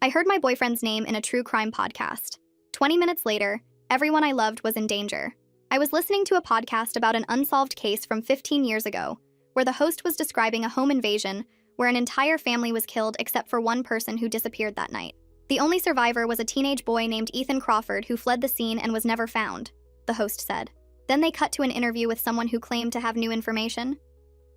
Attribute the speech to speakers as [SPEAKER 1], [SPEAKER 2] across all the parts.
[SPEAKER 1] I heard my boyfriend's name in a true crime podcast. 20 minutes later, everyone I loved was in danger. I was listening to a podcast about an unsolved case from 15 years ago, where the host was describing a home invasion where an entire family was killed except for one person who disappeared that night. The only survivor was a teenage boy named Ethan Crawford who fled the scene and was never found, the host said. Then they cut to an interview with someone who claimed to have new information.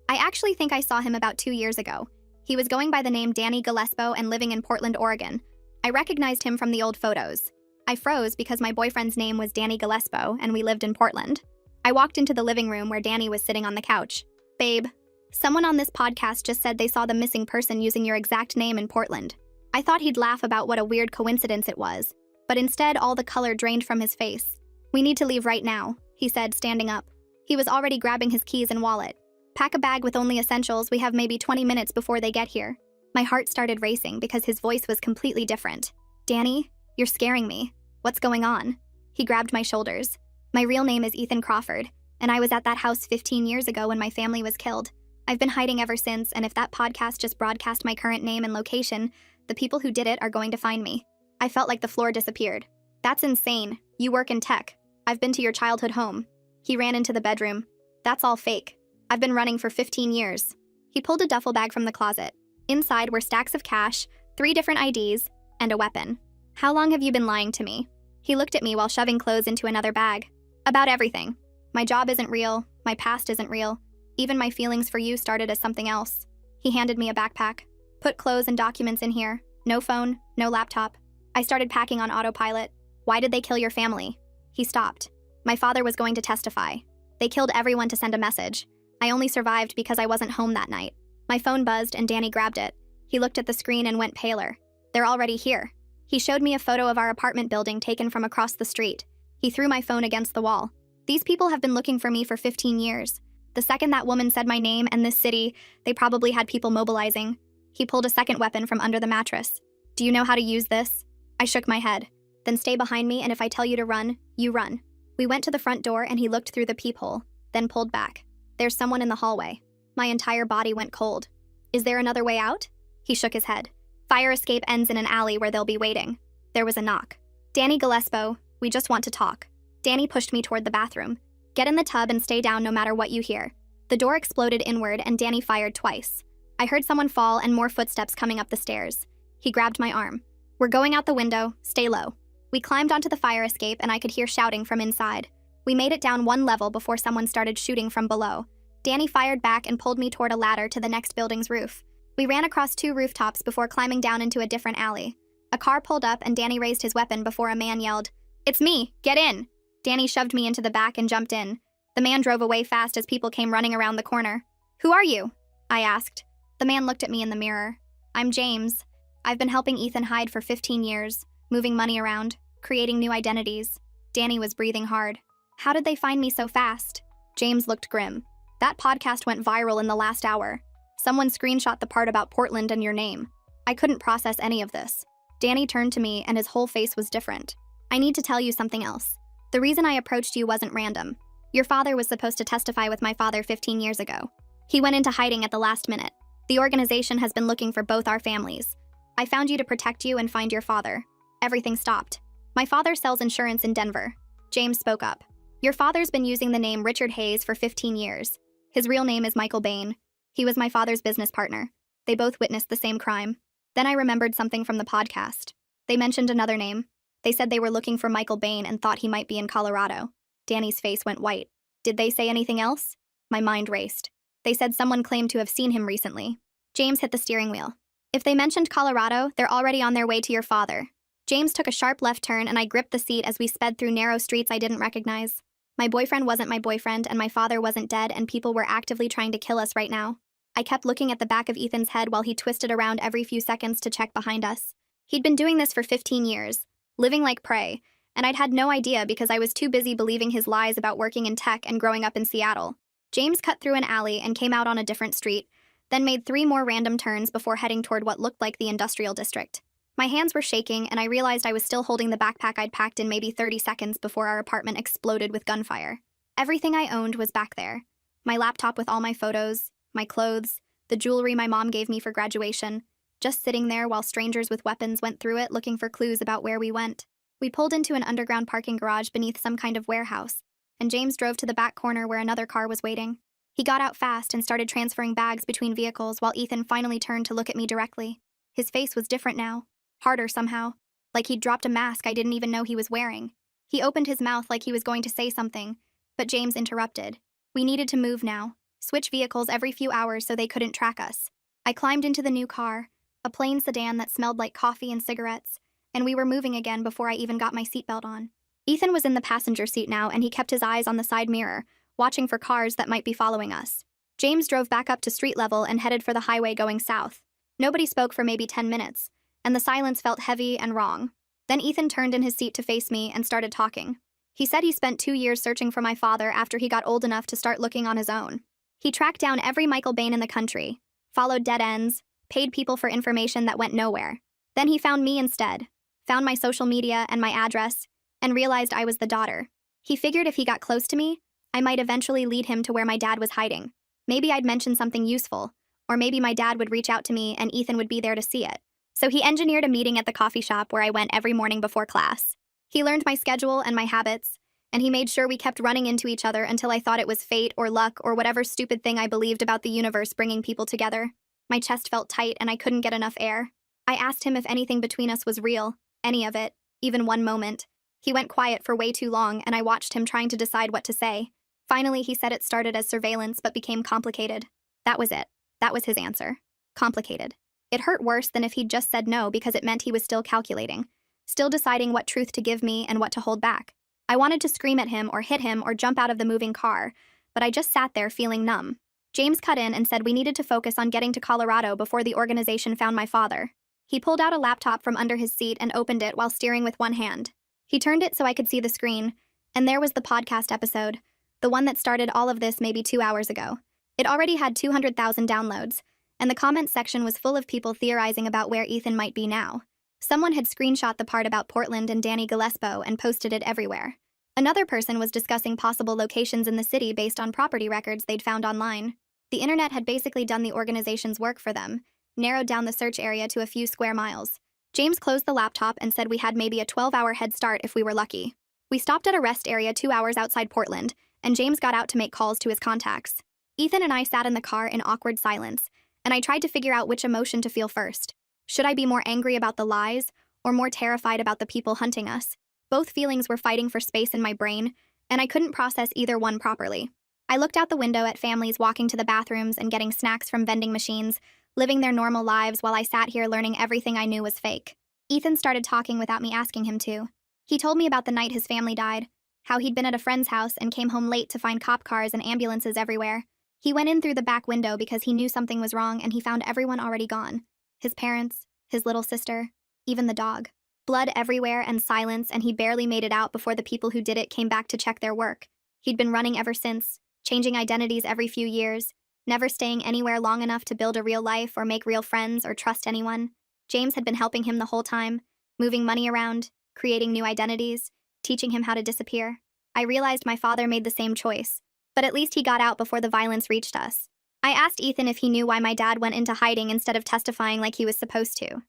[SPEAKER 1] I actually think I saw him about 2 years ago. He was going by the name Danny Gillespie and living in Portland, Oregon. I recognized him from the old photos. I froze because my boyfriend's name was Danny Gillespie and we lived in Portland. I walked into the living room where Danny was sitting on the couch. Babe, someone on this podcast just said they saw the missing person using your exact name in Portland. I thought he'd laugh about what a weird coincidence it was, but instead all the color drained from his face. We need to leave right now, he said, standing up. He was already grabbing his keys and wallet. Pack a bag with only essentials, we have maybe 20 minutes before they get here. My heart started racing because his voice was completely different. Danny, you're scaring me. What's going on? He grabbed my shoulders. My real name is Ethan Crawford, and I was at that house 15 years ago when my family was killed. I've been hiding ever since, and if that podcast just broadcast my current name and location, the people who did it are going to find me. I felt like the floor disappeared. That's insane. You work in tech. I've been to your childhood home. He ran into the bedroom. That's all fake. I've been running for 15 years. He pulled a duffel bag from the closet. Inside were stacks of cash, 3 different IDs, and a weapon. How long have you been lying to me? He looked at me while shoving clothes into another bag. About everything. My job isn't real. My past isn't real. Even my feelings for you started as something else. He handed me a backpack. Put clothes and documents in here. No phone, no laptop. I started packing on autopilot. Why did they kill your family? He stopped. My father was going to testify. They killed everyone to send a message. I only survived because I wasn't home that night. My phone buzzed and Danny grabbed it. He looked at the screen and went paler. They're already here. He showed me a photo of our apartment building taken from across the street. He threw my phone against the wall. These people have been looking for me for 15 years. The second that woman said my name and this city, they probably had people mobilizing. He pulled a second weapon from under the mattress. Do you know how to use this? I shook my head. Then stay behind me, and if I tell you to run, you run. We went to the front door and he looked through the peephole, then pulled back. There's someone in the hallway. My entire body went cold. Is there another way out? He shook his head. Fire escape ends in an alley where they'll be waiting. There was a knock. Danny Gillespie, we just want to talk. Danny pushed me toward the bathroom. Get in the tub and stay down no matter what you hear. The door exploded inward and Danny fired twice. I heard someone fall and more footsteps coming up the stairs. He grabbed my arm. We're going out the window, stay low. We climbed onto the fire escape and I could hear shouting from inside. We made it down 1 level before someone started shooting from below. Danny fired back and pulled me toward a ladder to the next building's roof. We ran across 2 rooftops before climbing down into a different alley. A car pulled up and Danny raised his weapon before a man yelled, "It's me, get in!" Danny shoved me into the back and jumped in. The man drove away fast as people came running around the corner. Who are you? I asked. The man looked at me in the mirror. I'm James. I've been helping Ethan hide for 15 years, moving money around, creating new identities. Danny was breathing hard. How did they find me so fast? James looked grim. That podcast went viral in the last hour. Someone screenshot the part about Portland and your name. I couldn't process any of this. Danny turned to me and his whole face was different. I need to tell you something else. The reason I approached you wasn't random. Your father was supposed to testify with my father 15 years ago. He went into hiding at the last minute. The organization has been looking for both our families. I found you to protect you and find your father. Everything stopped. My father sells insurance in Denver. James spoke up. Your father's been using the name Richard Hayes for 15 years. His real name is Michael Bain. He was my father's business partner. They both witnessed the same crime. Then I remembered something from the podcast. They mentioned another name. They said they were looking for Michael Bain and thought he might be in Colorado. Danny's face went white. Did they say anything else? My mind raced. They said someone claimed to have seen him recently. James hit the steering wheel. If they mentioned Colorado, they're already on their way to your father. James took a sharp left turn and I gripped the seat as we sped through narrow streets I didn't recognize. My boyfriend wasn't my boyfriend and my father wasn't dead and people were actively trying to kill us right now. I kept looking at the back of Ethan's head while he twisted around every few seconds to check behind us. He'd been doing this for 15 years, living like prey, and I'd had no idea because I was too busy believing his lies about working in tech and growing up in Seattle. James cut through an alley and came out on a different street, then made 3 more random turns before heading toward what looked like the industrial district. My hands were shaking and I realized I was still holding the backpack I'd packed in maybe 30 seconds before our apartment exploded with gunfire. Everything I owned was back there. My laptop with all my photos, my clothes, the jewelry my mom gave me for graduation, just sitting there while strangers with weapons went through it looking for clues about where we went. We pulled into an underground parking garage beneath some kind of warehouse, and James drove to the back corner where another car was waiting. He got out fast and started transferring bags between vehicles while Ethan finally turned to look at me directly. His face was different now, harder somehow, like he'd dropped a mask I didn't even know he was wearing. He opened his mouth like he was going to say something, but James interrupted. We needed to move now, switch vehicles every few hours so they couldn't track us. I climbed into the new car, a plain sedan that smelled like coffee and cigarettes, and we were moving again before I even got my seatbelt on. Ethan was in the passenger seat now, and he kept his eyes on the side mirror, watching for cars that might be following us. James drove back up to street level and headed for the highway going south. Nobody spoke for maybe 10 minutes, and the silence felt heavy and wrong. Then Ethan turned in his seat to face me and started talking. He said he spent 2 years searching for my father after he got old enough to start looking on his own. He tracked down every Michael Bain in the country, followed dead ends, paid people for information that went nowhere. Then he found me instead, found my social media and my address, and realized I was the daughter. He figured if he got close to me, I might eventually lead him to where my dad was hiding. Maybe I'd mention something useful, or maybe my dad would reach out to me and Ethan would be there to see it. So he engineered a meeting at the coffee shop where I went every morning before class. He learned my schedule and my habits, and he made sure we kept running into each other until I thought it was fate or luck or whatever stupid thing I believed about the universe bringing people together. My chest felt tight and I couldn't get enough air. I asked him if anything between us was real, any of it, even one moment. He went quiet for way too long, and I watched him trying to decide what to say. Finally, he said it started as surveillance but became complicated. That was it. That was his answer. Complicated. It hurt worse than if he'd just said no because it meant he was still calculating, still deciding what truth to give me and what to hold back. I wanted to scream at him or hit him or jump out of the moving car, but I just sat there feeling numb. James cut in and said we needed to focus on getting to Colorado before the organization found my father. He pulled out a laptop from under his seat and opened it while steering with one hand. He turned it so I could see the screen, and there was the podcast episode, the one that started all of this maybe 2 hours ago. It already had 200,000 downloads, and the comment section was full of people theorizing about where Ethan might be now. Someone had screenshot the part about Portland and Danny Gillespie and posted it everywhere. Another person was discussing possible locations in the city based on property records they'd found online. The internet had basically done the organization's work for them, narrowed down the search area to a few square miles. James closed the laptop and said we had maybe a 12-hour head start if we were lucky. We stopped at a rest area 2 hours outside Portland, and James got out to make calls to his contacts. Ethan and I sat in the car in awkward silence, and I tried to figure out which emotion to feel first. Should I be more angry about the lies, or more terrified about the people hunting us? Both feelings were fighting for space in my brain, and I couldn't process either one properly. I looked out the window at families walking to the bathrooms and getting snacks from vending machines, living their normal lives while I sat here learning everything I knew was fake. Ethan started talking without me asking him to. He told me about the night his family died, how he'd been at a friend's house and came home late to find cop cars and ambulances everywhere. He went in through the back window because he knew something was wrong and he found everyone already gone. His parents, his little sister, even the dog. Blood everywhere and silence, and he barely made it out before the people who did it came back to check their work. He'd been running ever since, changing identities every few years, never staying anywhere long enough to build a real life or make real friends or trust anyone. James had been helping him the whole time, moving money around, creating new identities, teaching him how to disappear. I realized my father made the same choice, but at least he got out before the violence reached us. I asked Ethan if he knew why my dad went into hiding instead of testifying like he was supposed to.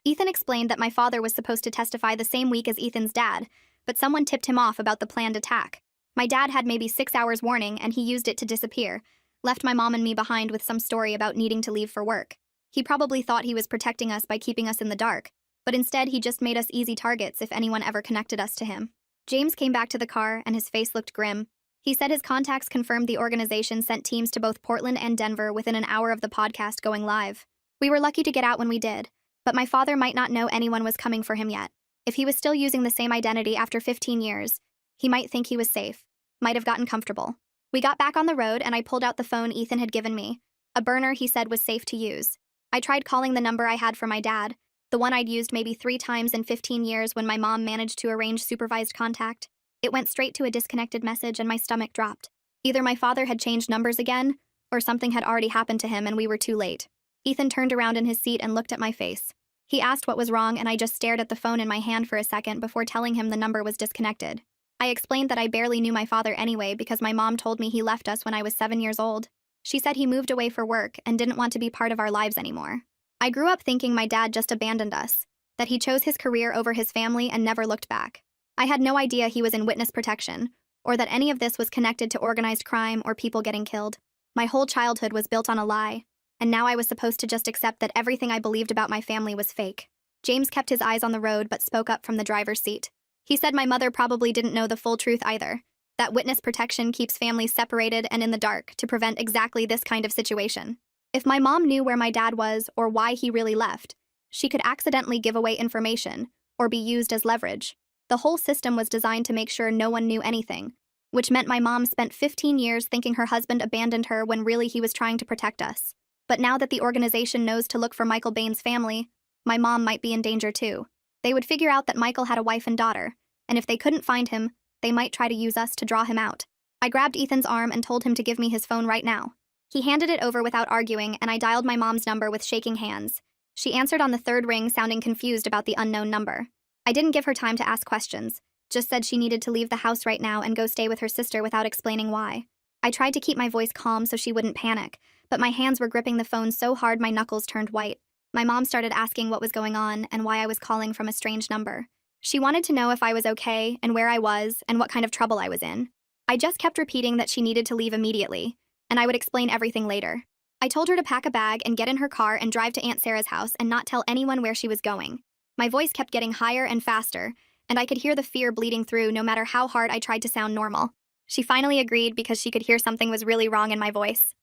[SPEAKER 1] Ethan explained that my father was supposed to testify the same week as Ethan's dad, but someone tipped him off about the planned attack. My dad had maybe 6 hours warning, and he used it to disappear, left my mom and me behind with some story about needing to leave for work. He probably thought he was protecting us by keeping us in the dark, but instead he just made us easy targets if anyone ever connected us to him. James came back to the car, and his face looked grim. He said his contacts confirmed the organization sent teams to both Portland and Denver within an hour of the podcast going live. We were lucky to get out when we did, but my father might not know anyone was coming for him yet. If he was still using the same identity after 15 years, he might think he was safe, might have gotten comfortable. We got back on the road and I pulled out the phone Ethan had given me, a burner he said was safe to use. I tried calling the number I had for my dad, the one I'd used maybe 3 times in 15 years when my mom managed to arrange supervised contact. It went straight to a disconnected message and my stomach dropped. Either my father had changed numbers again, or something had already happened to him and we were too late. Ethan turned around in his seat and looked at my face. He asked what was wrong and I just stared at the phone in my hand for a second before telling him the number was disconnected. I explained that I barely knew my father anyway because my mom told me he left us when I was 7 years old. She said he moved away for work and didn't want to be part of our lives anymore. I grew up thinking my dad just abandoned us, that he chose his career over his family and never looked back. I had no idea he was in witness protection, or that any of this was connected to organized crime or people getting killed. My whole childhood was built on a lie, and now I was supposed to just accept that everything I believed about my family was fake. James kept his eyes on the road but spoke up from the driver's seat. He said my mother probably didn't know the full truth either, that witness protection keeps families separated and in the dark to prevent exactly this kind of situation. If my mom knew where my dad was or why he really left, she could accidentally give away information or be used as leverage. The whole system was designed to make sure no one knew anything, which meant my mom spent 15 years thinking her husband abandoned her when really he was trying to protect us. But now that the organization knows to look for Michael Bain's family, my mom might be in danger too. They would figure out that Michael had a wife and daughter, and if they couldn't find him, they might try to use us to draw him out. I grabbed Ethan's arm and told him to give me his phone right now. He handed it over without arguing, and I dialed my mom's number with shaking hands. She answered on the third ring, sounding confused about the unknown number. I didn't give her time to ask questions, just said she needed to leave the house right now and go stay with her sister without explaining why. I tried to keep my voice calm so she wouldn't panic, but my hands were gripping the phone so hard my knuckles turned white. My mom started asking what was going on and why I was calling from a strange number. She wanted to know if I was okay and where I was and what kind of trouble I was in. I just kept repeating that she needed to leave immediately, and I would explain everything later. I told her to pack a bag and get in her car and drive to Aunt Sarah's house and not tell anyone where she was going. My voice kept getting higher and faster, and I could hear the fear bleeding through no matter how hard I tried to sound normal. She finally agreed because she could hear something was really wrong in my voice.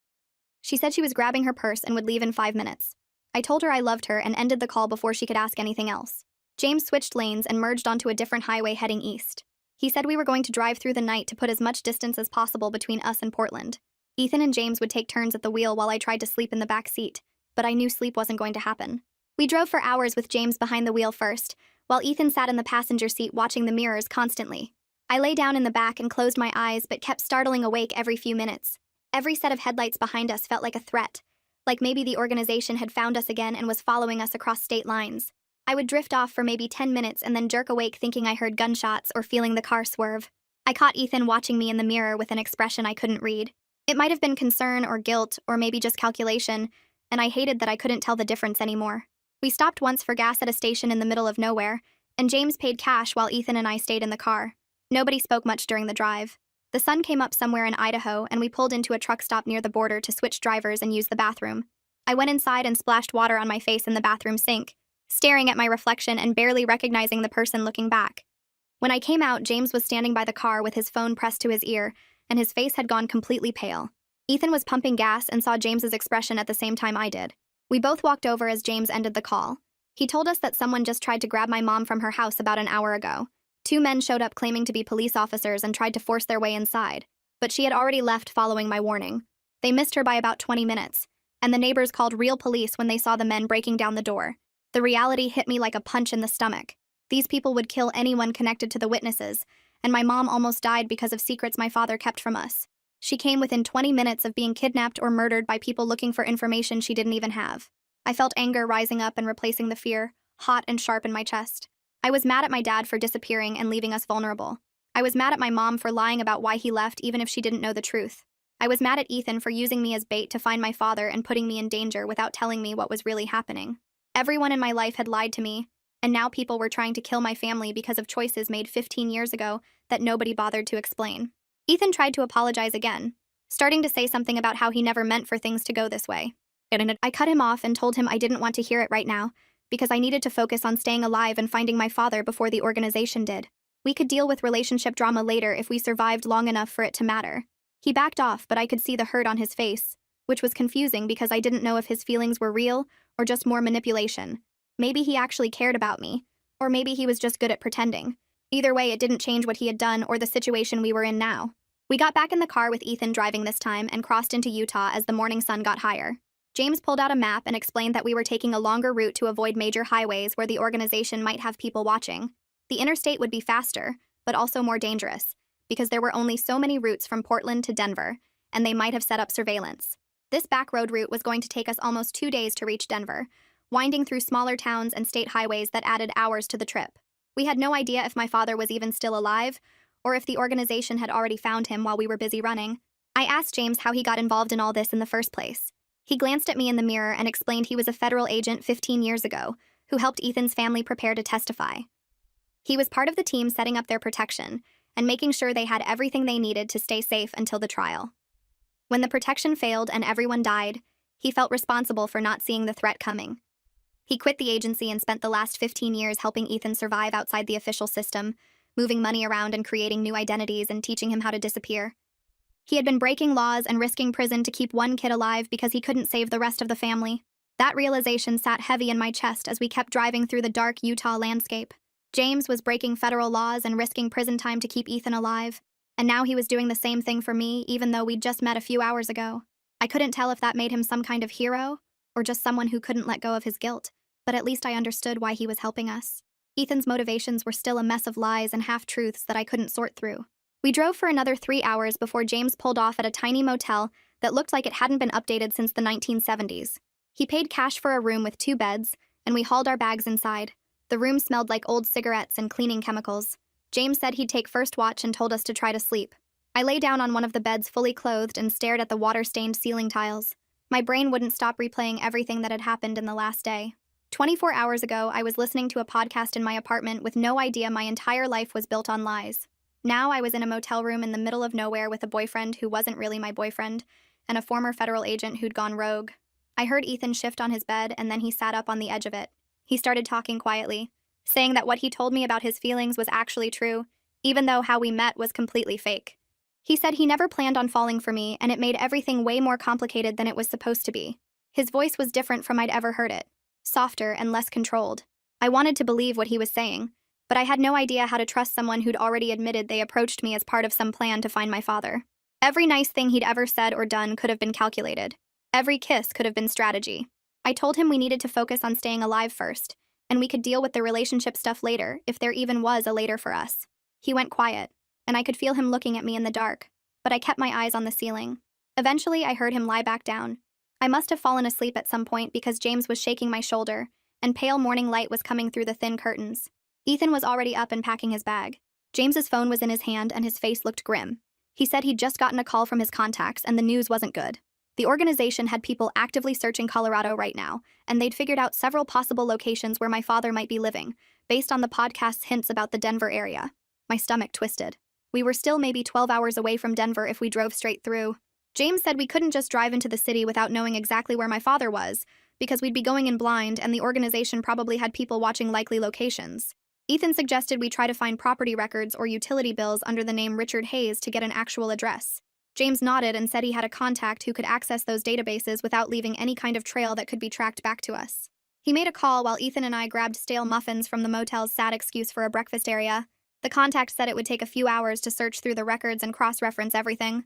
[SPEAKER 1] She said she was grabbing her purse and would leave in 5 minutes. I told her I loved her and ended the call before she could ask anything else. James switched lanes and merged onto a different highway heading east. He said we were going to drive through the night to put as much distance as possible between us and Portland. Ethan and James would take turns at the wheel while I tried to sleep in the back seat, but I knew sleep wasn't going to happen. We drove for hours with James behind the wheel first, while Ethan sat in the passenger seat watching the mirrors constantly. I lay down in the back and closed my eyes but kept startling awake every few minutes. Every set of headlights behind us felt like a threat, like maybe the organization had found us again and was following us across state lines. I would drift off for maybe 10 minutes and then jerk awake thinking I heard gunshots or feeling the car swerve. I caught Ethan watching me in the mirror with an expression I couldn't read. It might have been concern or guilt or maybe just calculation, and I hated that I couldn't tell the difference anymore. We stopped once for gas at a station in the middle of nowhere, and James paid cash while Ethan and I stayed in the car. Nobody spoke much during the drive. The sun came up somewhere in Idaho, and we pulled into a truck stop near the border to switch drivers and use the bathroom. I went inside and splashed water on my face in the bathroom sink, staring at my reflection and barely recognizing the person looking back. When I came out, James was standing by the car with his phone pressed to his ear, and his face had gone completely pale. Ethan was pumping gas and saw James's expression at the same time I did. We both walked over as James ended the call. He told us that someone just tried to grab my mom from her house about an hour ago. 2 men showed up claiming to be police officers and tried to force their way inside, but she had already left following my warning. They missed her by about 20 minutes, and the neighbors called real police when they saw the men breaking down the door. The reality hit me like a punch in the stomach. These people would kill anyone connected to the witnesses, and my mom almost died because of secrets my father kept from us. She came within 20 minutes of being kidnapped or murdered by people looking for information she didn't even have. I felt anger rising up and replacing the fear, hot and sharp in my chest. I was mad at my dad for disappearing and leaving us vulnerable. I was mad at my mom for lying about why he left even if she didn't know the truth. I was mad at Ethan for using me as bait to find my father and putting me in danger without telling me what was really happening. Everyone in my life had lied to me, and now people were trying to kill my family because of choices made 15 years ago that nobody bothered to explain. Ethan tried to apologize again, starting to say something about how he never meant for things to go this way. I cut him off and told him I didn't want to hear it right now, because I needed to focus on staying alive and finding my father before the organization did. We could deal with relationship drama later if we survived long enough for it to matter. He backed off, but I could see the hurt on his face, which was confusing because I didn't know if his feelings were real or just more manipulation. Maybe he actually cared about me, or maybe he was just good at pretending. Either way, it didn't change what he had done or the situation we were in now. We got back in the car with Ethan driving this time and crossed into Utah as the morning sun got higher. James pulled out a map and explained that we were taking a longer route to avoid major highways where the organization might have people watching. The interstate would be faster, but also more dangerous, because there were only so many routes from Portland to Denver, and they might have set up surveillance. This back road route was going to take us almost 2 days to reach Denver, winding through smaller towns and state highways that added hours to the trip. We had no idea if my father was even still alive, or if the organization had already found him while we were busy running. I asked James how he got involved in all this in the first place. He glanced at me in the mirror and explained he was a federal agent 15 years ago who helped Ethan's family prepare to testify. He was part of the team setting up their protection and making sure they had everything they needed to stay safe until the trial. When the protection failed and everyone died, he felt responsible for not seeing the threat coming. He quit the agency and spent the last 15 years helping Ethan survive outside the official system, moving money around and creating new identities and teaching him how to disappear. He had been breaking laws and risking prison to keep one kid alive because he couldn't save the rest of the family. That realization sat heavy in my chest as we kept driving through the dark Utah landscape. James was breaking federal laws and risking prison time to keep Ethan alive, and now he was doing the same thing for me, even though we'd just met a few hours ago. I couldn't tell if that made him some kind of hero or just someone who couldn't let go of his guilt, but at least I understood why he was helping us. Ethan's motivations were still a mess of lies and half-truths that I couldn't sort through. We drove for another 3 hours before James pulled off at a tiny motel that looked like it hadn't been updated since the 1970s. He paid cash for a room with 2 beds, and we hauled our bags inside. The room smelled like old cigarettes and cleaning chemicals. James said he'd take first watch and told us to try to sleep. I lay down on one of the beds fully clothed and stared at the water-stained ceiling tiles. My brain wouldn't stop replaying everything that had happened in the last day. 24 hours ago, I was listening to a podcast in my apartment with no idea my entire life was built on lies. Now I was in a motel room in the middle of nowhere with a boyfriend who wasn't really my boyfriend, and a former federal agent who'd gone rogue. I heard Ethan shift on his bed, and then he sat up on the edge of it. He started talking quietly, saying that what he told me about his feelings was actually true, even though how we met was completely fake. He said he never planned on falling for me, and it made everything way more complicated than it was supposed to be. His voice was different from I'd ever heard it, softer and less controlled. I wanted to believe what he was saying, but I had no idea how to trust someone who'd already admitted they approached me as part of some plan to find my father. Every nice thing he'd ever said or done could have been calculated. Every kiss could have been strategy. I told him we needed to focus on staying alive first, and we could deal with the relationship stuff later, if there even was a later for us. He went quiet, and I could feel him looking at me in the dark, but I kept my eyes on the ceiling. Eventually, I heard him lie back down. I must have fallen asleep at some point because James was shaking my shoulder, and pale morning light was coming through the thin curtains. Ethan was already up and packing his bag. James's phone was in his hand, and his face looked grim. He said he'd just gotten a call from his contacts, and the news wasn't good. The organization had people actively searching Colorado right now, and they'd figured out several possible locations where my father might be living, based on the podcast's hints about the Denver area. My stomach twisted. We were still maybe 12 hours away from Denver if we drove straight through. James said we couldn't just drive into the city without knowing exactly where my father was, because we'd be going in blind and the organization probably had people watching likely locations. Ethan suggested we try to find property records or utility bills under the name Richard Hayes to get an actual address. James nodded and said he had a contact who could access those databases without leaving any kind of trail that could be tracked back to us. He made a call while Ethan and I grabbed stale muffins from the motel's sad excuse for a breakfast area. The contact said it would take a few hours to search through the records and cross-reference everything.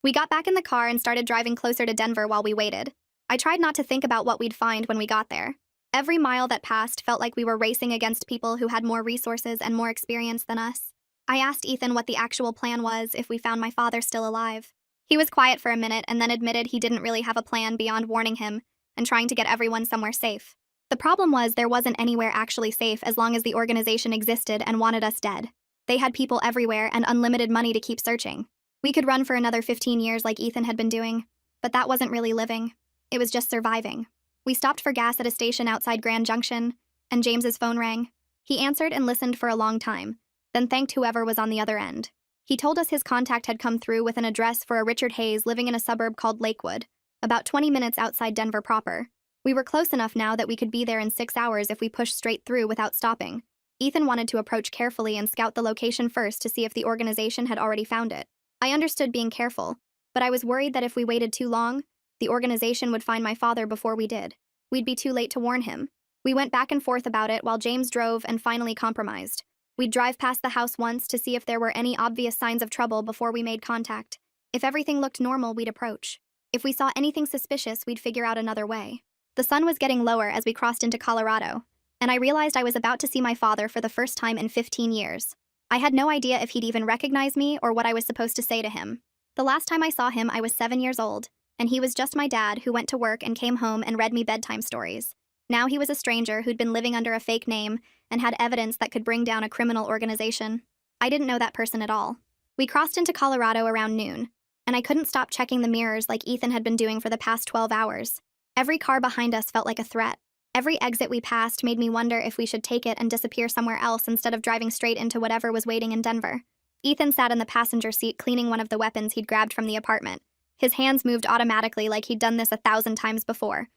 [SPEAKER 1] We got back in the car and started driving closer to Denver while we waited. I tried not to think about what we'd find when we got there. Every mile that passed felt like we were racing against people who had more resources and more experience than us. I asked Ethan what the actual plan was if we found my father still alive. He was quiet for a minute and then admitted he didn't really have a plan beyond warning him and trying to get everyone somewhere safe. The problem was there wasn't anywhere actually safe as long as the organization existed and wanted us dead. They had people everywhere and unlimited money to keep searching. We could run for another 15 years like Ethan had been doing, but that wasn't really living. It was just surviving. We stopped for gas at a station outside Grand Junction, and James's phone rang. He answered and listened for a long time, then thanked whoever was on the other end. He told us his contact had come through with an address for a Richard Hayes living in a suburb called Lakewood, about 20 minutes outside Denver proper. We were close enough now that we could be there in 6 hours if we pushed straight through without stopping. Ethan wanted to approach carefully and scout the location first to see if the organization had already found it. I understood being careful, but I was worried that if we waited too long, the organization would find my father before we did. We'd be too late to warn him. We went back and forth about it while James drove and finally compromised. We'd drive past the house once to see if there were any obvious signs of trouble before we made contact. If everything looked normal, we'd approach. If we saw anything suspicious, we'd figure out another way. The sun was getting lower as we crossed into Colorado, and I realized I was about to see my father for the first time in 15 years. I had no idea if he'd even recognize me or what I was supposed to say to him. The last time I saw him, I was 7 years old, and he was just my dad who went to work and came home and read me bedtime stories. Now he was a stranger who'd been living under a fake name and had evidence that could bring down a criminal organization. I didn't know that person at all. We crossed into Colorado around noon, and I couldn't stop checking the mirrors like Ethan had been doing for the past 12 hours. Every car behind us felt like a threat. Every exit we passed made me wonder if we should take it and disappear somewhere else instead of driving straight into whatever was waiting in Denver. Ethan sat in the passenger seat cleaning one of the weapons he'd grabbed from the apartment. His hands moved automatically like he'd done this 1,000 times before.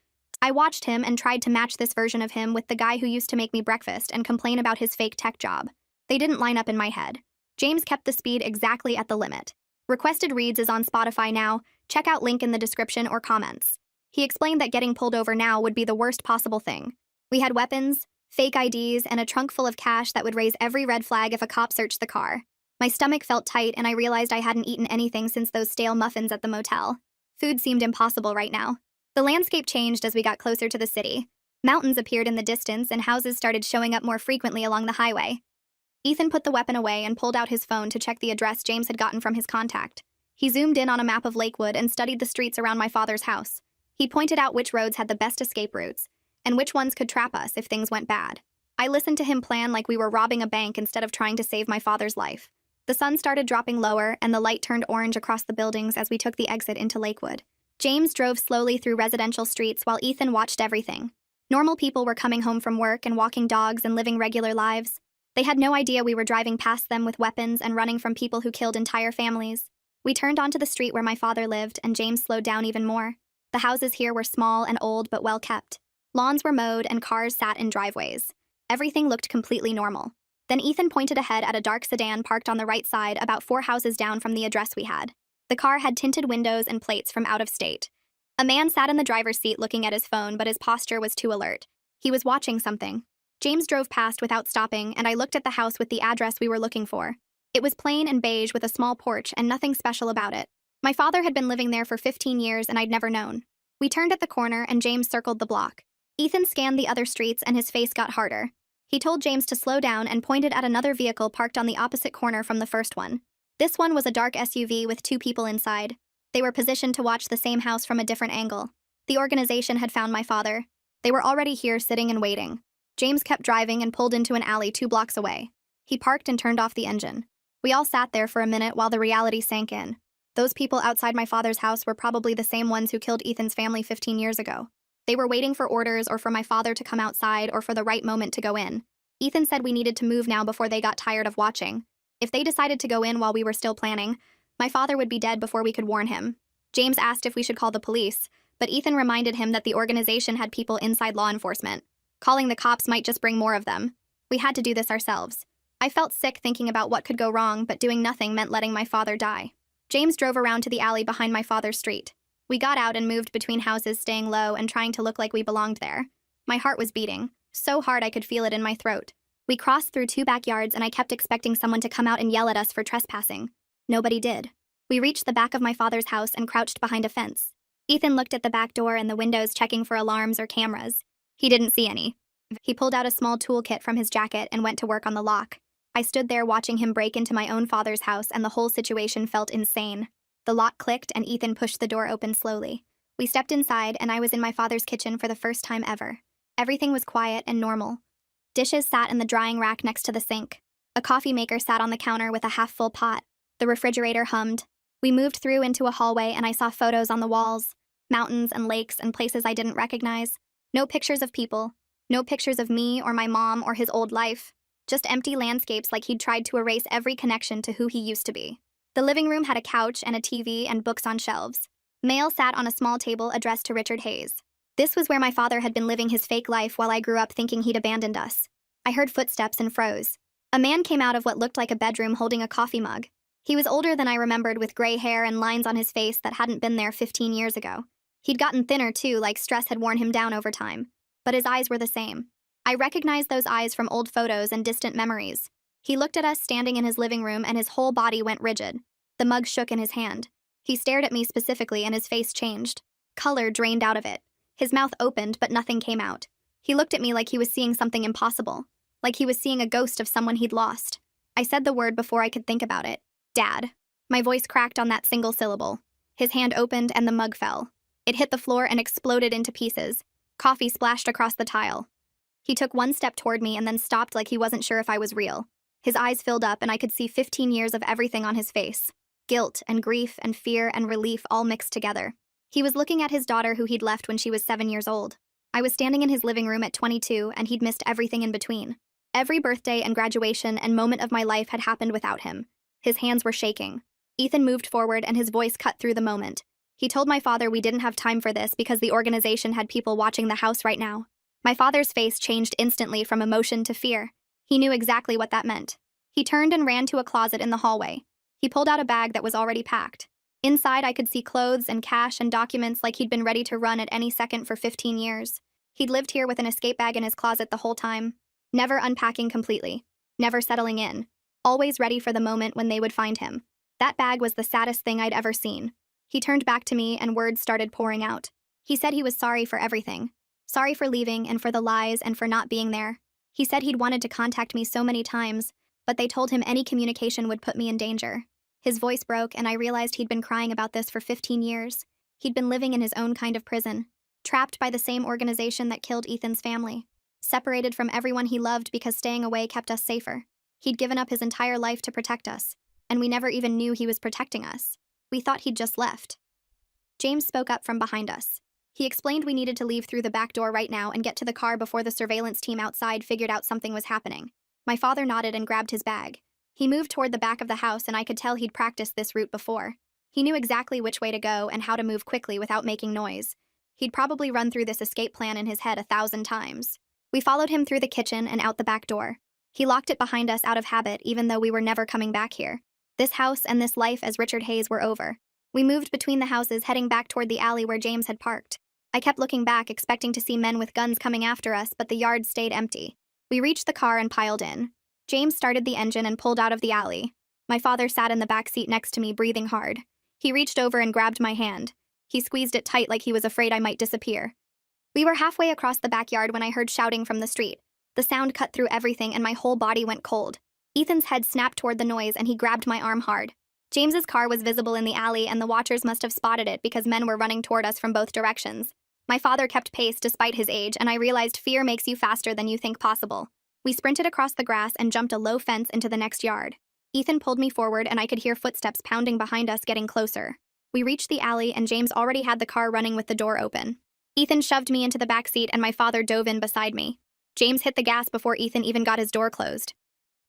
[SPEAKER 1] I watched him and tried to match this version of him with the guy who used to make me breakfast and complain about his fake tech job. They didn't line up in my head. James kept the speed exactly at the limit. Requested Reads is on Spotify now. Check out link in the description or comments. He explained that getting pulled over now would be the worst possible thing. We had weapons, fake IDs, and a trunk full of cash that would raise every red flag if a cop searched the car. My stomach felt tight and I realized I hadn't eaten anything since those stale muffins at the motel. Food seemed impossible right now. The landscape changed as we got closer to the city. Mountains appeared in the distance and houses started showing up more frequently along the highway. Ethan put the weapon away and pulled out his phone to check the address James had gotten from his contact. He zoomed in on a map of Lakewood and studied the streets around my father's house. He pointed out which roads had the best escape routes, and which ones could trap us if things went bad. I listened to him plan like we were robbing a bank instead of trying to save my father's life. The sun started dropping lower, and the light turned orange across the buildings as we took the exit into Lakewood. James drove slowly through residential streets while Ethan watched everything. Normal people were coming home from work and walking dogs and living regular lives. They had no idea we were driving past them with weapons and running from people who killed entire families. We turned onto the street where my father lived, and James slowed down even more. The houses here were small and old but well kept. Lawns were mowed and cars sat in driveways. Everything looked completely normal. Then Ethan pointed ahead at a dark sedan parked on the right side about 4 houses down from the address we had. The car had tinted windows and plates from out of state. A man sat in the driver's seat looking at his phone, but his posture was too alert. He was watching something. James drove past without stopping, and I looked at the house with the address we were looking for. It was plain and beige with a small porch and nothing special about it. My father had been living there for 15 years and I'd never known. We turned at the corner and James circled the block. Ethan scanned the other streets and his face got harder. He told James to slow down and pointed at another vehicle parked on the opposite corner from the first one. This one was a dark SUV with 2 people inside. They were positioned to watch the same house from a different angle. The organization had found my father. They were already here sitting and waiting. James kept driving and pulled into an alley 2 blocks away. He parked and turned off the engine. We all sat there for a minute while the reality sank in. Those people outside my father's house were probably the same ones who killed Ethan's family 15 years ago. They were waiting for orders or for my father to come outside or for the right moment to go in. Ethan said we needed to move now before they got tired of watching. If they decided to go in while we were still planning, my father would be dead before we could warn him. James asked if we should call the police, but Ethan reminded him that the organization had people inside law enforcement. Calling the cops might just bring more of them. We had to do this ourselves. I felt sick thinking about what could go wrong, but doing nothing meant letting my father die. James drove around to the alley behind my father's street. We got out and moved between houses, staying low and trying to look like we belonged there. My heart was beating, so hard I could feel it in my throat. We crossed through 2 backyards and I kept expecting someone to come out and yell at us for trespassing. Nobody did. We reached the back of my father's house and crouched behind a fence. Ethan looked at the back door and the windows checking for alarms or cameras. He didn't see any. He pulled out a small toolkit from his jacket and went to work on the lock. I stood there watching him break into my own father's house and the whole situation felt insane. The lock clicked and Ethan pushed the door open slowly. We stepped inside and I was in my father's kitchen for the first time ever. Everything was quiet and normal. Dishes sat in the drying rack next to the sink. A coffee maker sat on the counter with a half-full pot. The refrigerator hummed. We moved through into a hallway and I saw photos on the walls. Mountains and lakes and places I didn't recognize. No pictures of people. No pictures of me or my mom or his old life. Just empty landscapes like he'd tried to erase every connection to who he used to be. The living room had a couch and a TV and books on shelves. Mail sat on a small table addressed to Richard Hayes. This was where my father had been living his fake life while I grew up thinking he'd abandoned us. I heard footsteps and froze. A man came out of what looked like a bedroom holding a coffee mug. He was older than I remembered with gray hair and lines on his face that hadn't been there 15 years ago. He'd gotten thinner too, like stress had worn him down over time. But his eyes were the same. I recognized those eyes from old photos and distant memories. He looked at us standing in his living room and his whole body went rigid. The mug shook in his hand. He stared at me specifically and his face changed. Color drained out of it. His mouth opened, but nothing came out. He looked at me like he was seeing something impossible, like he was seeing a ghost of someone he'd lost. I said the word before I could think about it. Dad. My voice cracked on that single syllable. His hand opened and the mug fell. It hit the floor and exploded into pieces. Coffee splashed across the tile. He took 1 step toward me and then stopped like he wasn't sure if I was real. His eyes filled up and I could see 15 years of everything on his face. Guilt and grief and fear and relief all mixed together. He was looking at his daughter who he'd left when she was 7 years old. I was standing in his living room at 22, and he'd missed everything in between. Every birthday and graduation and moment of my life had happened without him. His hands were shaking. Ethan moved forward and his voice cut through the moment. He told my father we didn't have time for this because the organization had people watching the house right now. My father's face changed instantly from emotion to fear. He knew exactly what that meant. He turned and ran to a closet in the hallway. He pulled out a bag that was already packed. Inside, I could see clothes and cash and documents like he'd been ready to run at any second for 15 years. He'd lived here with an escape bag in his closet the whole time, never unpacking completely, never settling in, always ready for the moment when they would find him. That bag was the saddest thing I'd ever seen. He turned back to me and words started pouring out. He said he was sorry for everything. Sorry for leaving and for the lies and for not being there. He said he'd wanted to contact me so many times, but they told him any communication would put me in danger. His voice broke and I realized he'd been crying about this for 15 years. He'd been living in his own kind of prison, trapped by the same organization that killed Ethan's family, separated from everyone he loved because staying away kept us safer. He'd given up his entire life to protect us, and we never even knew he was protecting us. We thought he'd just left. James spoke up from behind us. He explained we needed to leave through the back door right now and get to the car before the surveillance team outside figured out something was happening. My father nodded and grabbed his bag. He moved toward the back of the house and I could tell he'd practiced this route before. He knew exactly which way to go and how to move quickly without making noise. He'd probably run through this escape plan in his head 1,000 times. We followed him through the kitchen and out the back door. He locked it behind us out of habit even though we were never coming back here. This house and this life as Richard Hayes were over. We moved between the houses heading back toward the alley where James had parked. I kept looking back expecting to see men with guns coming after us, but the yard stayed empty. We reached the car and piled in. James started the engine and pulled out of the alley. My father sat in the back seat next to me, breathing hard. He reached over and grabbed my hand. He squeezed it tight like he was afraid I might disappear. We were halfway across the backyard when I heard shouting from the street. The sound cut through everything and my whole body went cold. Ethan's head snapped toward the noise and he grabbed my arm hard. James's car was visible in the alley and the watchers must have spotted it because men were running toward us from both directions. My father kept pace despite his age, and I realized fear makes you faster than you think possible. We sprinted across the grass and jumped a low fence into the next yard. Ethan pulled me forward and I could hear footsteps pounding behind us getting closer. We reached the alley and James already had the car running with the door open. Ethan shoved me into the back seat and my father dove in beside me. James hit the gas before Ethan even got his door closed.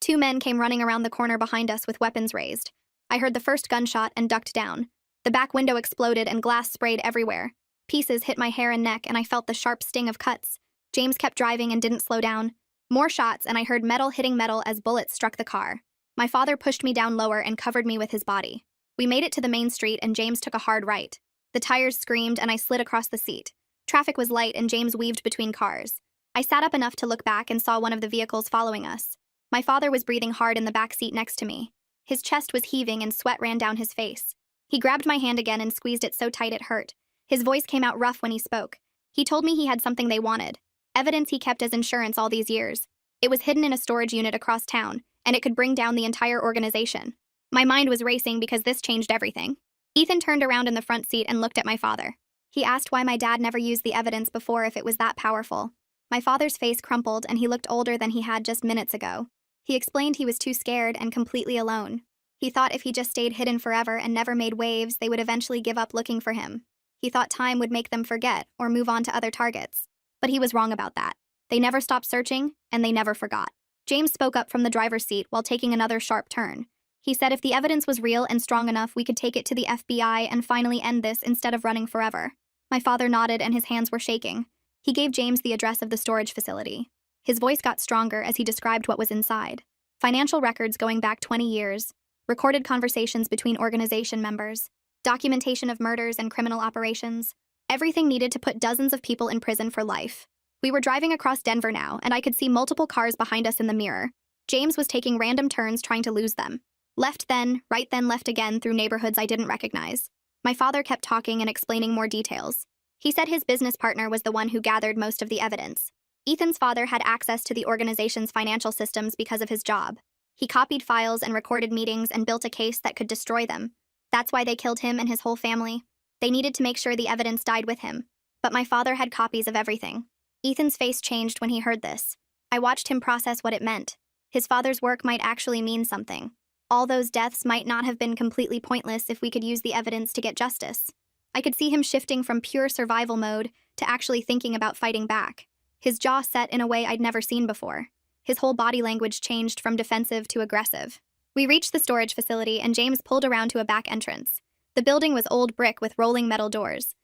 [SPEAKER 1] 2 men came running around the corner behind us with weapons raised. I heard the first gunshot and ducked down. The back window exploded and glass sprayed everywhere. Pieces hit my hair and neck and I felt the sharp sting of cuts. James kept driving and didn't slow down. More shots and I heard metal hitting metal as bullets struck the car. My father pushed me down lower and covered me with his body. We made it to the main street and James took a hard right. The tires screamed and I slid across the seat. Traffic was light and James weaved between cars. I sat up enough to look back and saw one of the vehicles following us. My father was breathing hard in the back seat next to me. His chest was heaving and sweat ran down his face. He grabbed my hand again and squeezed it so tight it hurt. His voice came out rough when he spoke. He told me he had something they wanted. Evidence he kept as insurance all these years. It was hidden in a storage unit across town, and it could bring down the entire organization. My mind was racing because this changed everything. Ethan turned around in the front seat and looked at my father. He asked why my dad never used the evidence before if it was that powerful. My father's face crumpled and he looked older than he had just minutes ago. He explained he was too scared and completely alone. He thought if he just stayed hidden forever and never made waves, they would eventually give up looking for him. He thought time would make them forget or move on to other targets. But he was wrong about that. They never stopped searching, and they never forgot. James spoke up from the driver's seat while taking another sharp turn. He said if the evidence was real and strong enough, we could take it to the FBI and finally end this instead of running forever. My father nodded and his hands were shaking. He gave James the address of the storage facility. His voice got stronger as he described what was inside. Financial records going back 20 years, recorded conversations between organization members, documentation of murders and criminal operations, everything needed to put dozens of people in prison for life. We were driving across Denver now, and I could see multiple cars behind us in the mirror. James was taking random turns trying to lose them. Left then, right then left again through neighborhoods I didn't recognize. My father kept talking and explaining more details. He said his business partner was the one who gathered most of the evidence. Ethan's father had access to the organization's financial systems because of his job. He copied files and recorded meetings and built a case that could destroy them. That's why they killed him and his whole family. They needed to make sure the evidence died with him. But my father had copies of everything. Ethan's face changed when he heard this. I watched him process what it meant. His father's work might actually mean something. All those deaths might not have been completely pointless if we could use the evidence to get justice. I could see him shifting from pure survival mode to actually thinking about fighting back. His jaw set in a way I'd never seen before. His whole body language changed from defensive to aggressive. We reached the storage facility and James pulled around to a back entrance. The building was old brick with rolling metal doors.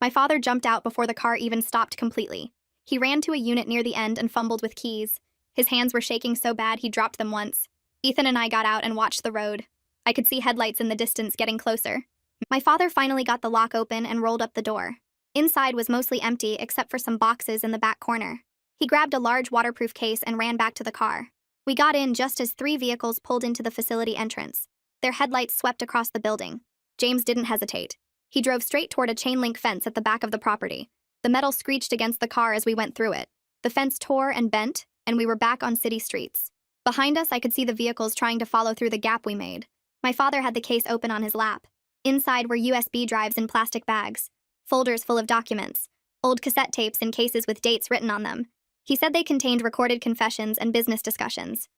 [SPEAKER 1] My father jumped out before the car even stopped completely. He ran to a unit near the end and fumbled with keys. His hands were shaking so bad he dropped them once. Ethan and I got out and watched the road. I could see headlights in the distance getting closer. My father finally got the lock open and rolled up the door. Inside was mostly empty except for some boxes in the back corner. He grabbed a large waterproof case and ran back to the car. We got in just as 3 vehicles pulled into the facility entrance. Their headlights swept across the building. James didn't hesitate. He drove straight toward a chain-link fence at the back of the property. The metal screeched against the car as we went through it. The fence tore and bent, and we were back on city streets. Behind us, I could see the vehicles trying to follow through the gap we made. My father had the case open on his lap. Inside were USB drives in plastic bags, folders full of documents, old cassette tapes in cases with dates written on them. He said they contained recorded confessions and business discussions.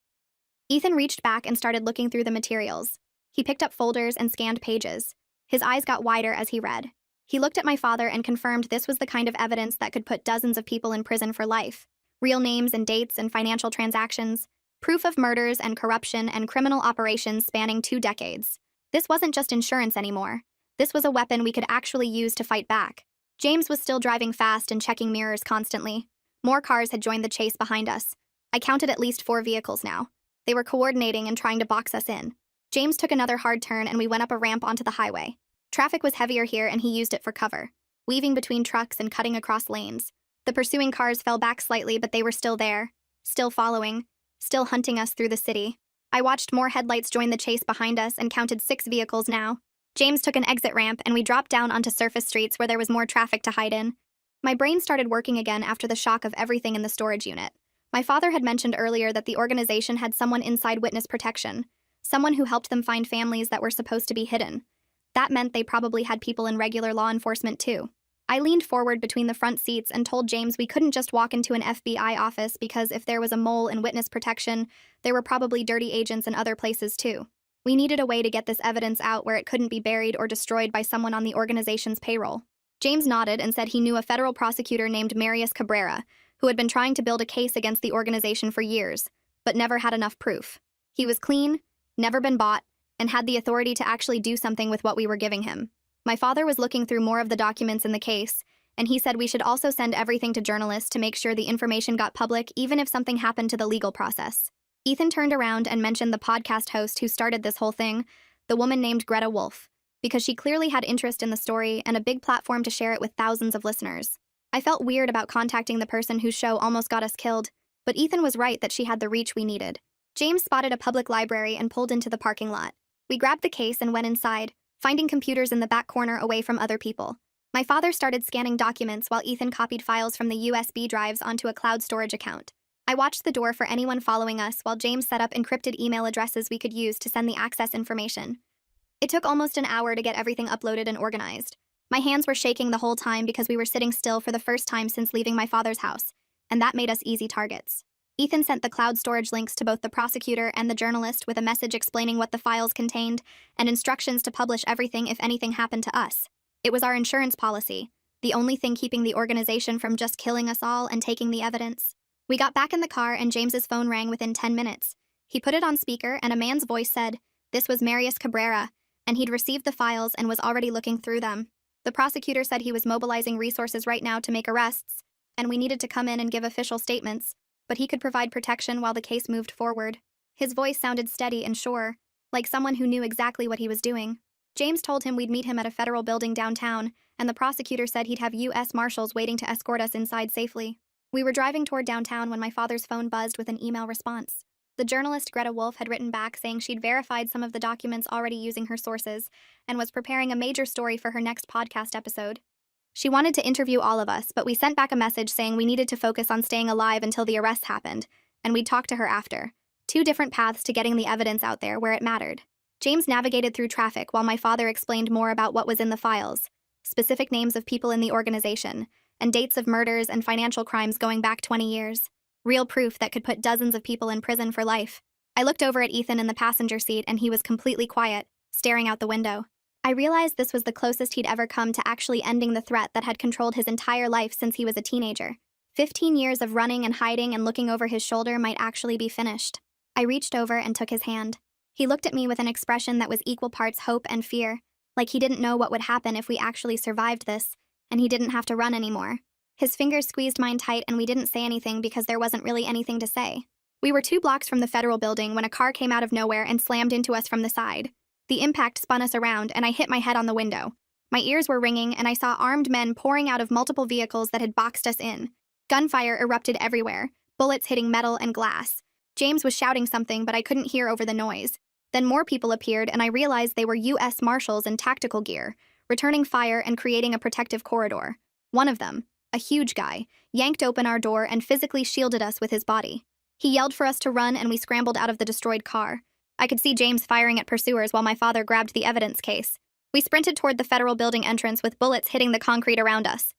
[SPEAKER 1] Ethan reached back and started looking through the materials. He picked up folders and scanned pages. His eyes got wider as he read. He looked at my father and confirmed this was the kind of evidence that could put dozens of people in prison for life. Real names and dates and financial transactions. Proof of murders and corruption and criminal operations spanning 2 decades. This wasn't just insurance anymore. This was a weapon we could actually use to fight back. James was still driving fast and checking mirrors constantly. More cars had joined the chase behind us. I counted at least 4 vehicles now. They were coordinating and trying to box us in. James took another hard turn and we went up a ramp onto the highway. Traffic was heavier here and he used it for cover, weaving between trucks and cutting across lanes. The pursuing cars fell back slightly, but they were still there, still following, still hunting us through the city. I watched more headlights join the chase behind us and counted 6 vehicles now. James took an exit ramp and we dropped down onto surface streets where there was more traffic to hide in. My brain started working again after the shock of everything in the storage unit. My father had mentioned earlier that the organization had someone inside witness protection, someone who helped them find families that were supposed to be hidden. That meant they probably had people in regular law enforcement too. I leaned forward between the front seats and told James we couldn't just walk into an FBI office because if there was a mole in witness protection, there were probably dirty agents in other places too. We needed a way to get this evidence out where it couldn't be buried or destroyed by someone on the organization's payroll. James nodded and said he knew a federal prosecutor named Marius Cabrera, who had been trying to build a case against the organization for years, but never had enough proof. He was clean, never been bought, and had the authority to actually do something with what we were giving him. My father was looking through more of the documents in the case, and he said we should also send everything to journalists to make sure the information got public even if something happened to the legal process. Ethan turned around and mentioned the podcast host who started this whole thing, the woman named Greta Wolf, because she clearly had interest in the story and a big platform to share it with thousands of listeners. I felt weird about contacting the person whose show almost got us killed, but Ethan was right that she had the reach we needed. James spotted a public library and pulled into the parking lot. We grabbed the case and went inside, finding computers in the back corner away from other people. My father started scanning documents while Ethan copied files from the USB drives onto a cloud storage account. I watched the door for anyone following us while James set up encrypted email addresses we could use to send the access information. It took almost an hour to get everything uploaded and organized. My hands were shaking the whole time because we were sitting still for the first time since leaving my father's house, and that made us easy targets. Ethan sent the cloud storage links to both the prosecutor and the journalist with a message explaining what the files contained and instructions to publish everything if anything happened to us. It was our insurance policy, the only thing keeping the organization from just killing us all and taking the evidence. We got back in the car and James's phone rang within 10 minutes. He put it on speaker and a man's voice said, this was Marius Cabrera, and he'd received the files and was already looking through them. The prosecutor said he was mobilizing resources right now to make arrests, and we needed to come in and give official statements, but he could provide protection while the case moved forward. His voice sounded steady and sure, like someone who knew exactly what he was doing. James told him we'd meet him at a federal building downtown, and the prosecutor said he'd have U.S. Marshals waiting to escort us inside safely. We were driving toward downtown when my father's phone buzzed with an email response. The journalist Greta Wolf had written back saying she'd verified some of the documents already using her sources and was preparing a major story for her next podcast episode. She wanted to interview all of us, but we sent back a message saying we needed to focus on staying alive until the arrests happened, and we'd talk to her after. 2 different paths to getting the evidence out there where it mattered. James navigated through traffic while my father explained more about what was in the files, specific names of people in the organization, and dates of murders and financial crimes going back 20 years. Real proof that could put dozens of people in prison for life. I looked over at Ethan in the passenger seat and he was completely quiet, staring out the window. I realized this was the closest he'd ever come to actually ending the threat that had controlled his entire life since he was a teenager. 15 years of running and hiding and looking over his shoulder might actually be finished. I reached over and took his hand. He looked at me with an expression that was equal parts hope and fear, like he didn't know what would happen if we actually survived this, and he didn't have to run anymore. His fingers squeezed mine tight and we didn't say anything because there wasn't really anything to say. We were 2 blocks from the federal building when a car came out of nowhere and slammed into us from the side. The impact spun us around and I hit my head on the window. My ears were ringing and I saw armed men pouring out of multiple vehicles that had boxed us in. Gunfire erupted everywhere, bullets hitting metal and glass. James was shouting something, but I couldn't hear over the noise. Then more people appeared and I realized they were U.S. Marshals in tactical gear, returning fire and creating a protective corridor. One of them, a huge guy, yanked open our door and physically shielded us with his body. He yelled for us to run and we scrambled out of the destroyed car. I could see James firing at pursuers while my father grabbed the evidence case. We sprinted toward the federal building entrance with bullets hitting the concrete around us.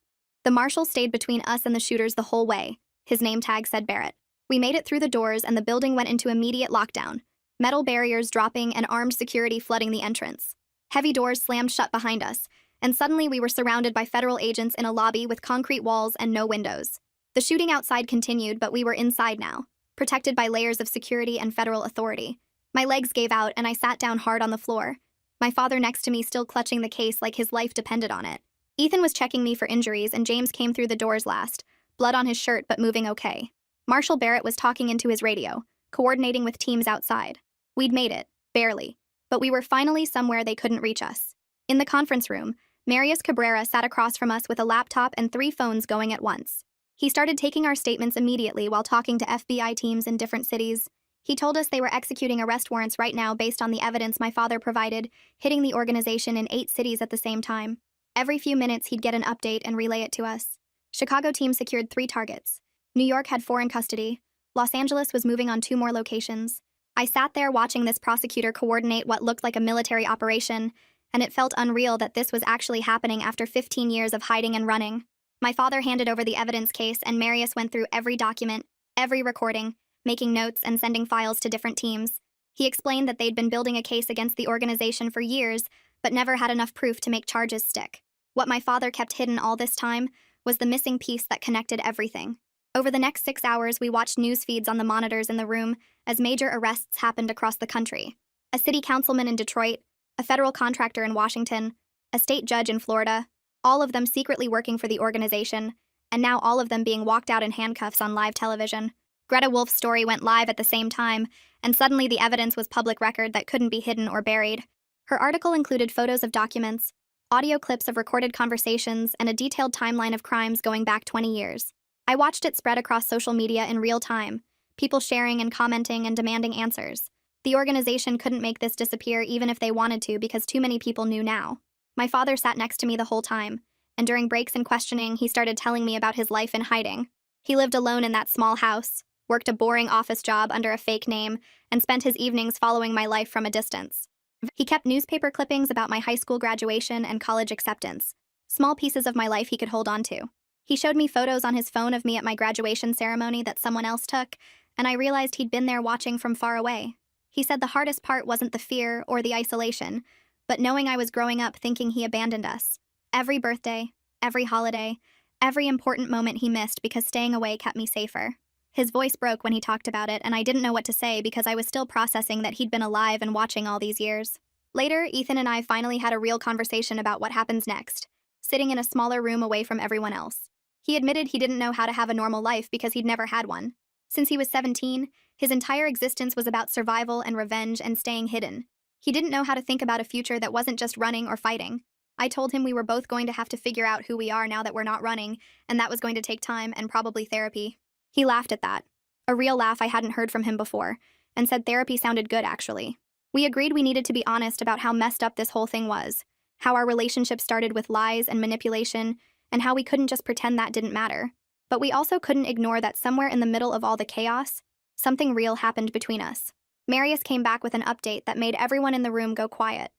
[SPEAKER 1] The marshal stayed between us and the shooters the whole way. His name tag said Barrett. We made it through the doors and the building went into immediate lockdown. Metal barriers dropping and armed security flooding the entrance. Heavy doors slammed shut behind us, and suddenly we were surrounded by federal agents in a lobby with concrete walls and no windows. The shooting outside continued, but we were inside now, protected by layers of security and federal authority. My legs gave out and I sat down hard on the floor, my father next to me still clutching the case like his life depended on it. Ethan was checking me for injuries and James came through the doors last, blood on his shirt but moving okay. Marshal Barrett was talking into his radio, coordinating with teams outside. We'd made it, barely, but we were finally somewhere they couldn't reach us. In the conference room, Marius Cabrera sat across from us with a laptop and 3 phones going at once. He started taking our statements immediately while talking to FBI teams in different cities. He told us they were executing arrest warrants right now based on the evidence my father provided, hitting the organization in 8 cities at the same time. Every few minutes he'd get an update and relay it to us. Chicago team secured 3 targets. New York had 4 in custody. Los Angeles was moving on 2 more locations. I sat there watching this prosecutor coordinate what looked like a military operation, and it felt unreal that this was actually happening after 15 years of hiding and running. My father handed over the evidence case and Marius went through every document, every recording, making notes and sending files to different teams. He explained that they'd been building a case against the organization for years, but never had enough proof to make charges stick. What my father kept hidden all this time was the missing piece that connected everything. Over the next 6 hours, we watched news feeds on the monitors in the room as major arrests happened across the country. A city councilman in Detroit, a federal contractor in Washington, a state judge in Florida, all of them secretly working for the organization, and now all of them being walked out in handcuffs on live television. Greta Wolf's story went live at the same time, and suddenly the evidence was public record that couldn't be hidden or buried. Her article included photos of documents, audio clips of recorded conversations, and a detailed timeline of crimes going back 20 years. I watched it spread across social media in real time, people sharing and commenting and demanding answers. The organization couldn't make this disappear even if they wanted to because too many people knew now. My father sat next to me the whole time, and during breaks and questioning, he started telling me about his life in hiding. He lived alone in that small house, worked a boring office job under a fake name, and spent his evenings following my life from a distance. He kept newspaper clippings about my high school graduation and college acceptance, small pieces of my life he could hold on to. He showed me photos on his phone of me at my graduation ceremony that someone else took, and I realized he'd been there watching from far away. He said the hardest part wasn't the fear or the isolation, but knowing I was growing up thinking he abandoned us. Every birthday, every holiday, every important moment he missed because staying away kept me safer. His voice broke when he talked about it, and I didn't know what to say because I was still processing that he'd been alive and watching all these years. Later, Ethan and I finally had a real conversation about what happens next, sitting in a smaller room away from everyone else. He admitted he didn't know how to have a normal life because he'd never had one. Since he was 17, his entire existence was about survival and revenge and staying hidden. He didn't know how to think about a future that wasn't just running or fighting. I told him we were both going to have to figure out who we are now that we're not running, and that was going to take time and probably therapy. He laughed at that, a real laugh I hadn't heard from him before, and said therapy sounded good, actually. We agreed we needed to be honest about how messed up this whole thing was, how our relationship started with lies and manipulation, and how we couldn't just pretend that didn't matter. But we also couldn't ignore that somewhere in the middle of all the chaos, something real happened between us. Marius came back with an update that made everyone in the room go quiet.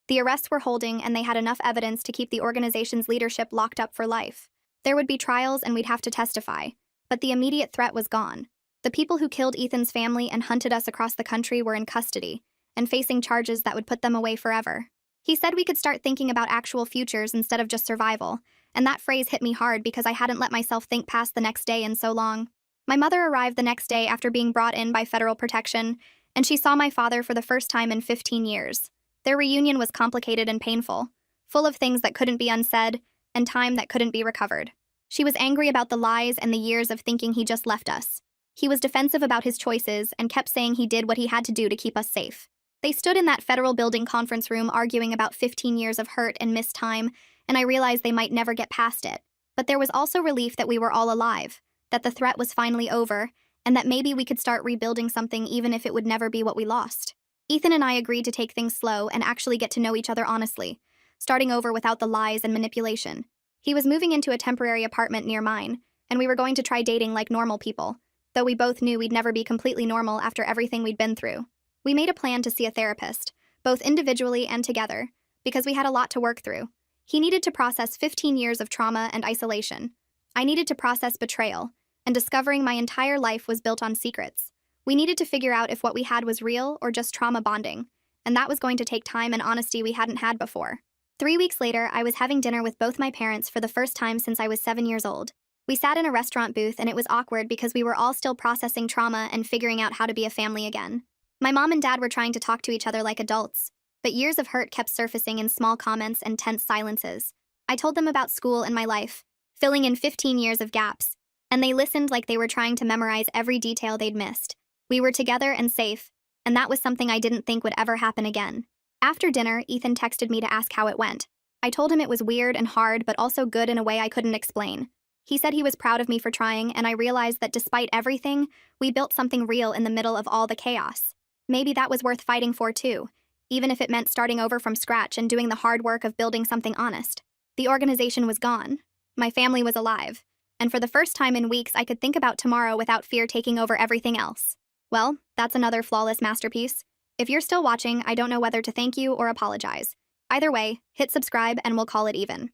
[SPEAKER 1] The arrests were holding, and they had enough evidence to keep the organization's leadership locked up for life. There would be trials, and we'd have to testify, but the immediate threat was gone. The people who killed Ethan's family and hunted us across the country were in custody and facing charges that would put them away forever. He said we could start thinking about actual futures instead of just survival, and that phrase hit me hard because I hadn't let myself think past the next day in so long. My mother arrived the next day after being brought in by federal protection, and she saw my father for the first time in 15 years. Their reunion was complicated and painful, full of things that couldn't be unsaid and time that couldn't be recovered. She was angry about the lies and the years of thinking he just left us. He was defensive about his choices and kept saying he did what he had to do to keep us safe. They stood in that federal building conference room arguing about 15 years of hurt and missed time, and I realized they might never get past it. But there was also relief that we were all alive, that the threat was finally over, and that maybe we could start rebuilding something even if it would never be what we lost. Ethan and I agreed to take things slow and actually get to know each other honestly, starting over without the lies and manipulation. He was moving into a temporary apartment near mine, and we were going to try dating like normal people, though we both knew we'd never be completely normal after everything we'd been through. We made a plan to see a therapist, both individually and together, because we had a lot to work through. He needed to process 15 years of trauma and isolation. I needed to process betrayal, and discovering my entire life was built on secrets. We needed to figure out if what we had was real or just trauma bonding, and that was going to take time and honesty we hadn't had before. 3 weeks later, I was having dinner with both my parents for the first time since I was 7 years old. We sat in a restaurant booth and it was awkward because we were all still processing trauma and figuring out how to be a family again. My mom and dad were trying to talk to each other like adults, but years of hurt kept surfacing in small comments and tense silences. I told them about school and my life, filling in 15 years of gaps, and they listened like they were trying to memorize every detail they'd missed. We were together and safe, and that was something I didn't think would ever happen again. After dinner, Ethan texted me to ask how it went. I told him it was weird and hard, but also good in a way I couldn't explain. He said he was proud of me for trying, and I realized that despite everything, we built something real in the middle of all the chaos. Maybe that was worth fighting for too, even if it meant starting over from scratch and doing the hard work of building something honest. The organization was gone. My family was alive. And for the first time in weeks, I could think about tomorrow without fear taking over everything else. Well, that's another flawless masterpiece. If you're still watching, I don't know whether to thank you or apologize. Either way, hit subscribe and we'll call it even.